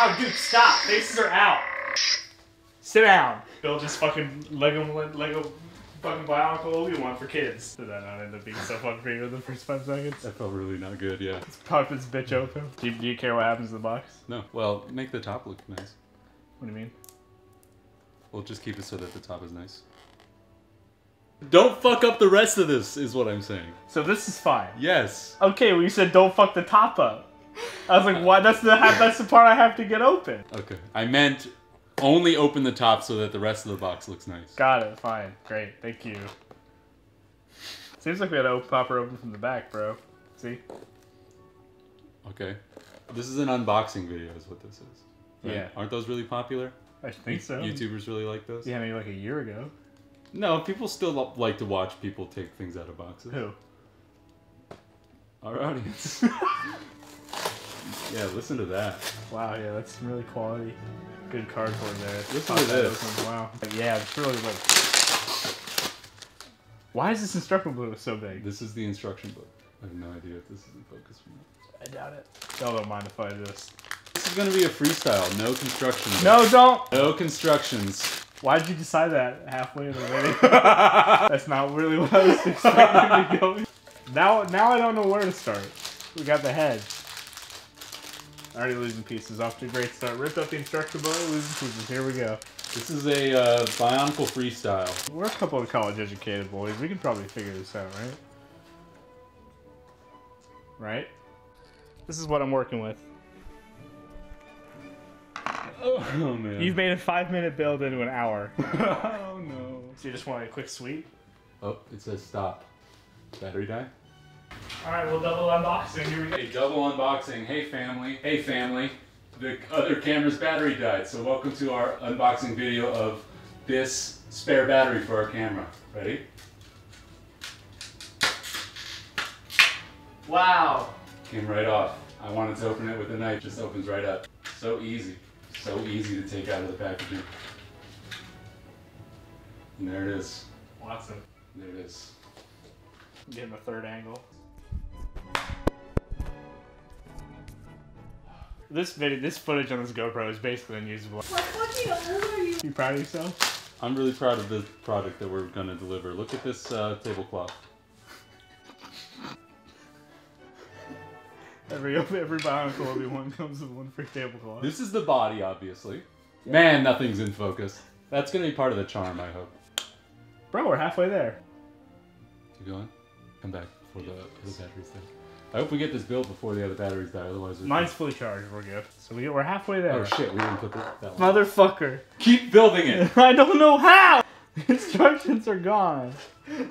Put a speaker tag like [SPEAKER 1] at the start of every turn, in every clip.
[SPEAKER 1] Oh, dude, stop. Faces are out. Sit down. Build this fucking Lego fucking Bionicle Obi-Wan for kids. Did that not end up being so fucking pretty in the first 5 seconds?
[SPEAKER 2] That felt really not good, yeah.
[SPEAKER 1] Let's pop this bitch open. Do you care what happens to the box?
[SPEAKER 2] No. Well, make the top look nice.
[SPEAKER 1] What do you mean?
[SPEAKER 2] We'll just keep it so that the top is nice. Don't fuck up the rest of this, is what I'm saying.
[SPEAKER 1] So this is fine?
[SPEAKER 2] Yes.
[SPEAKER 1] Okay, well you said don't fuck the top up. I was like, why? That's the part I have to get open.
[SPEAKER 2] Okay. I meant only open the top so that the rest of the box looks nice.
[SPEAKER 1] Got it. Fine. Great. Thank you. Seems like we had to pop her open from the back, bro. See?
[SPEAKER 2] Okay. This is an unboxing video is what this is. Right?
[SPEAKER 1] Yeah.
[SPEAKER 2] Aren't those really popular?
[SPEAKER 1] I think so.
[SPEAKER 2] YouTubers really like those?
[SPEAKER 1] Yeah, maybe like a year ago.
[SPEAKER 2] No, people still like to watch people take things out of boxes.
[SPEAKER 1] Who?
[SPEAKER 2] Our audience. Yeah, listen to that.
[SPEAKER 1] Wow, yeah, that's some really quality. Good cardboard there.
[SPEAKER 2] Listen to this.
[SPEAKER 1] Wow. Yeah, it's really like... Why is this instruction book so big?
[SPEAKER 2] This is the instruction book. I have no idea if this is in focus or not.
[SPEAKER 1] I doubt it. Y'all don't mind if I do this.
[SPEAKER 2] This is going to be a freestyle. No constructions.
[SPEAKER 1] No, don't!
[SPEAKER 2] No constructions.
[SPEAKER 1] Why'd you decide that halfway in the video? That's not really what I was expecting to go. Now I don't know where to start. We got the head. Already losing pieces. Off to a great start. Ripped up the instruction book, losing pieces. Here we go.
[SPEAKER 2] This is a Bionicle freestyle.
[SPEAKER 1] We're a couple of college-educated boys. We can probably figure this out, right? Right? This is what I'm working with.
[SPEAKER 2] Oh man.
[SPEAKER 1] You've made a 5-minute build into an hour.
[SPEAKER 2] Oh no.
[SPEAKER 1] So you just want a quick sweep?
[SPEAKER 2] Oh, it says stop. Battery die?
[SPEAKER 1] Alright, we'll double unboxing. Here we go.
[SPEAKER 2] Hey, double unboxing. Hey family. Hey family. The other camera's battery died, so welcome to our unboxing video of this spare battery for our camera. Ready?
[SPEAKER 1] Wow.
[SPEAKER 2] Came right off. I wanted to open it with a knife, just opens right up. So easy. So easy to take out of the packaging. And there it is.
[SPEAKER 1] Watson.
[SPEAKER 2] There it is.
[SPEAKER 1] I'm getting a third angle. This footage on this GoPro is basically unusable.
[SPEAKER 3] What fucking old are you?
[SPEAKER 1] You proud of yourself?
[SPEAKER 2] I'm really proud of the product that we're gonna deliver. Look at this tablecloth.
[SPEAKER 1] Every Bionicle Obi-Wan comes with one free tablecloth.
[SPEAKER 2] This is the body, obviously. Yeah. Man, nothing's in focus. That's gonna be part of the charm, I hope.
[SPEAKER 1] Bro, we're halfway there.
[SPEAKER 2] Keep going. Come back before the batteries die. I hope we get this built before the other batteries die, otherwise...
[SPEAKER 1] Mine's fully charged, we're good. So we're halfway there.
[SPEAKER 2] Oh shit, we didn't put that one.
[SPEAKER 1] Motherfucker.
[SPEAKER 2] Keep building it!
[SPEAKER 1] I don't know how! The instructions are gone.
[SPEAKER 2] Look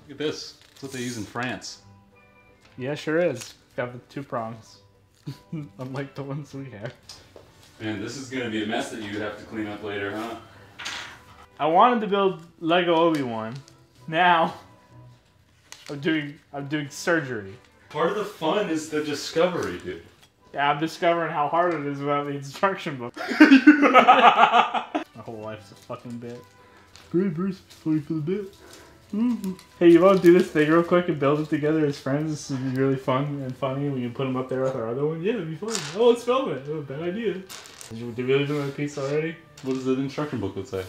[SPEAKER 2] at this. That's what they use in France.
[SPEAKER 1] Yeah, sure is. Got the 2 prongs. Unlike the ones we have.
[SPEAKER 2] Man, this is gonna be a mess that you have to clean up later, huh?
[SPEAKER 1] I wanted to build Lego Obi-Wan. Now, I'm doing surgery.
[SPEAKER 2] Part of the fun is the discovery, dude.
[SPEAKER 1] Yeah, I'm discovering how hard it is without the instruction book. My whole life's a fucking bit. Great, Bruce. Funny for the bit. Hey, you want to do this thing real quick and build it together as friends? This would be really fun and funny. We can put them up there with our other one. Yeah, it'd be fun. Oh, let's film it. Oh, bad idea. Did we really do that piece already?
[SPEAKER 2] What does the instruction booklet say?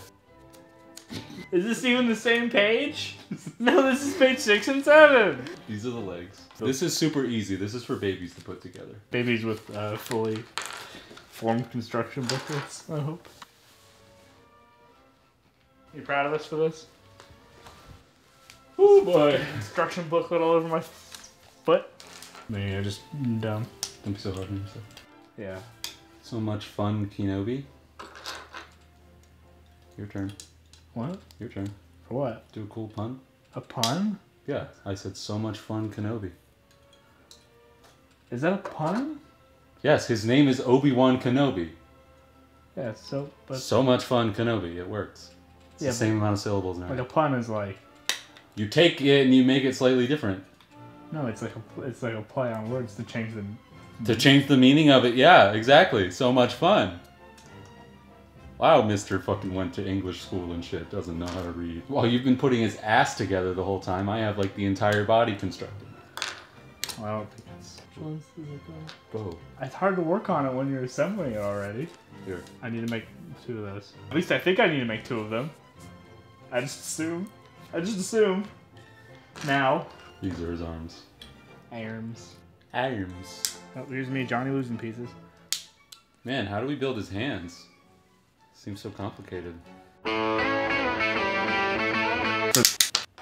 [SPEAKER 1] Is this even the same page? No, this is page 6 and 7.
[SPEAKER 2] These are the legs. This is super easy. This is for babies to put together.
[SPEAKER 1] Babies with fully formed construction booklets, I hope. You proud of us for this?
[SPEAKER 2] Oh boy.
[SPEAKER 1] Instruction booklet all over my foot. Man, just dumb.
[SPEAKER 2] Don't be so hard on yourself.
[SPEAKER 1] Yeah.
[SPEAKER 2] So much fun, Kenobi. Your turn.
[SPEAKER 1] What?
[SPEAKER 2] Your turn.
[SPEAKER 1] For what?
[SPEAKER 2] Do a cool pun.
[SPEAKER 1] A pun?
[SPEAKER 2] Yeah, I said so much fun, Kenobi.
[SPEAKER 1] Is that a pun?
[SPEAKER 2] Yes, his name is Obi-Wan Kenobi.
[SPEAKER 1] Yeah, so... But
[SPEAKER 2] So much fun, Kenobi. It works. It's
[SPEAKER 1] yeah,
[SPEAKER 2] the same amount of syllables now.
[SPEAKER 1] like a pun is like...
[SPEAKER 2] You take it and you make it slightly different.
[SPEAKER 1] No, it's like a play on words to change the...
[SPEAKER 2] To change the meaning of it, yeah, exactly. So much fun. Wow, Mr. fucking went to English school and shit, doesn't know how to read. While you've been putting his ass together the whole time, I have like the entire body constructed.
[SPEAKER 1] Well, I don't think it's... Which ones does it go?
[SPEAKER 2] Go.
[SPEAKER 1] It's hard to work on it when you're assembling it already.
[SPEAKER 2] Here.
[SPEAKER 1] I need to make 2 of those. At least I think I need to make 2 of them. I just assume. Now.
[SPEAKER 2] These are his arms.
[SPEAKER 1] Arms.
[SPEAKER 2] Arms.
[SPEAKER 1] Oh, here's me, Johnny losing pieces.
[SPEAKER 2] Man, how do we build his hands? Seems so complicated. I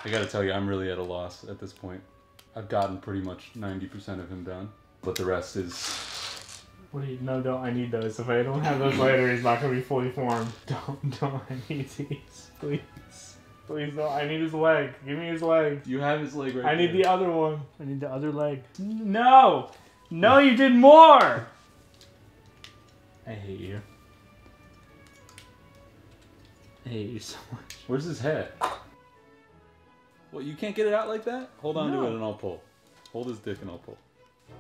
[SPEAKER 2] gotta tell you, I'm really at a loss at this point. I've gotten pretty much 90% of him done, but the rest is...
[SPEAKER 1] What do you... No, don't. I need those. If I don't have those later, he's not gonna be fully formed. Don't. I need these. Please. Please don't. I need his leg. Give me his leg.
[SPEAKER 2] You have his leg right there.
[SPEAKER 1] I need the other one. I need the other leg. No! No, you did more! I hate you. I hate you so much.
[SPEAKER 2] Where's his head? What, you can't get it out like that? Hold on to it and I'll pull. Hold his dick and I'll pull.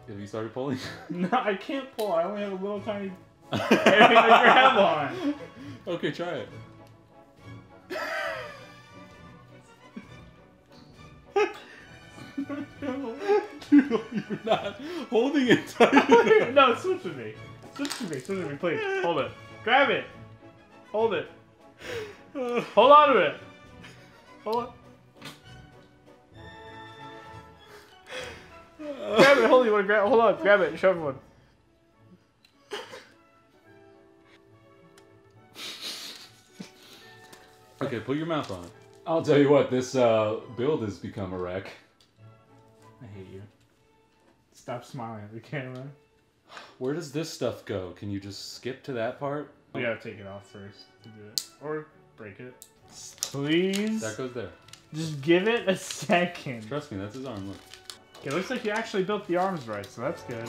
[SPEAKER 2] Have you started pulling?
[SPEAKER 1] No, I can't pull. I only have a little tiny area to grab on.
[SPEAKER 2] Okay, try it. Dude, you're not holding it tight.
[SPEAKER 1] No, switch with me. Switch with me, please. Hold it. Grab it. Hold it. Hold on to it. Hold on. Grab it. Hold it. You want to grab? Hold on. Grab it. Show everyone.
[SPEAKER 2] Okay, put your mouth on it. I'll tell you what, this build has become a wreck.
[SPEAKER 1] I hate you. Stop smiling at the camera.
[SPEAKER 2] Where does this stuff go? Can you just skip to that part?
[SPEAKER 1] We gotta take it off first to do it. Or break it. Please.
[SPEAKER 2] That goes there.
[SPEAKER 1] Just give it a second.
[SPEAKER 2] Trust me, that's his arm, look.
[SPEAKER 1] Okay, looks like you actually built the arms right, so that's good.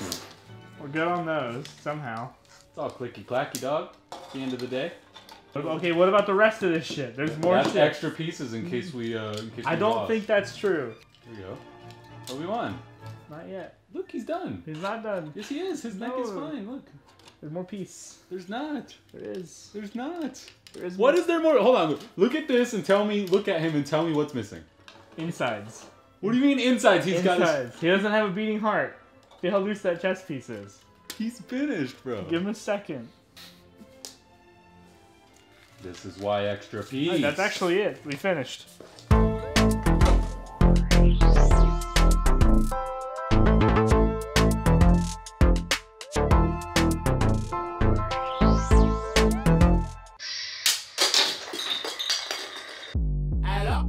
[SPEAKER 1] We're good on those, somehow.
[SPEAKER 2] It's all clicky-clacky, dog. At the end of the day.
[SPEAKER 1] Okay, what about the rest of this shit? There's more
[SPEAKER 2] That's
[SPEAKER 1] shit.
[SPEAKER 2] extra pieces in case we
[SPEAKER 1] I don't think that's true.
[SPEAKER 2] Here we go. Obi-Wan.
[SPEAKER 1] Not yet.
[SPEAKER 2] Look, he's done.
[SPEAKER 1] He's not done.
[SPEAKER 2] Yes, he is. His neck is fine. Look.
[SPEAKER 1] There's more piece.
[SPEAKER 2] There's not.
[SPEAKER 1] There is.
[SPEAKER 2] There's not.
[SPEAKER 1] There is.
[SPEAKER 2] What is there more? Hold on. Look at this and tell me. Look at him and tell me what's missing.
[SPEAKER 1] Insides.
[SPEAKER 2] What do you mean insides? He's got.
[SPEAKER 1] Insides. He doesn't have a beating heart. See how loose that chest piece is.
[SPEAKER 2] He's finished, bro.
[SPEAKER 1] Give him a second.
[SPEAKER 2] This is why extra piece.
[SPEAKER 1] Right, that's actually it. We finished.
[SPEAKER 4] Alors